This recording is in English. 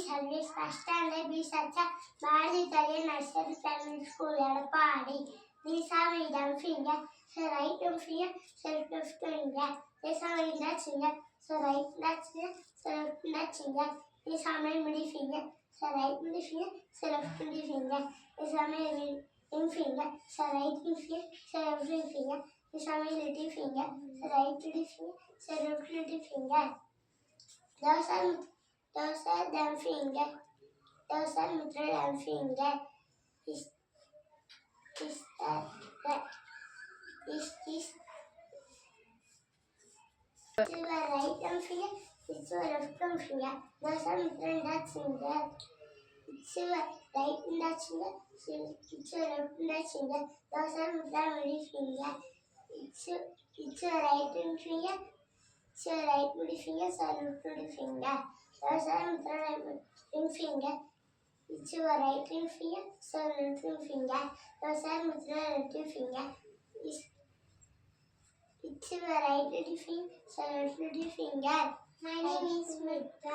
Service first standard B such a Bharati Italian Nursery Primary School Edapadi. These are my dumb finger, so right finger, so left finger. These are my index finger, so right index finger, so left index finger. These are my middle finger, so right middle finger, so left middle finger. These are my ring finger, so right ring finger, so left ring finger. These are my little finger, so right little finger, so left little finger. Those are them finger. Those are middle them finger. Is that is your right thumb finger? It's your left thumb finger. Those are middle that finger. It's your right index finger. It's your left index finger. Those are middle finger. It's your right ring finger. It's your right middle finger. So left middle finger. Those are middle ring finger. It's your right ring finger, so left ring finger. Those are middle little finger. It's your right little finger, so left little finger. My name is Smita.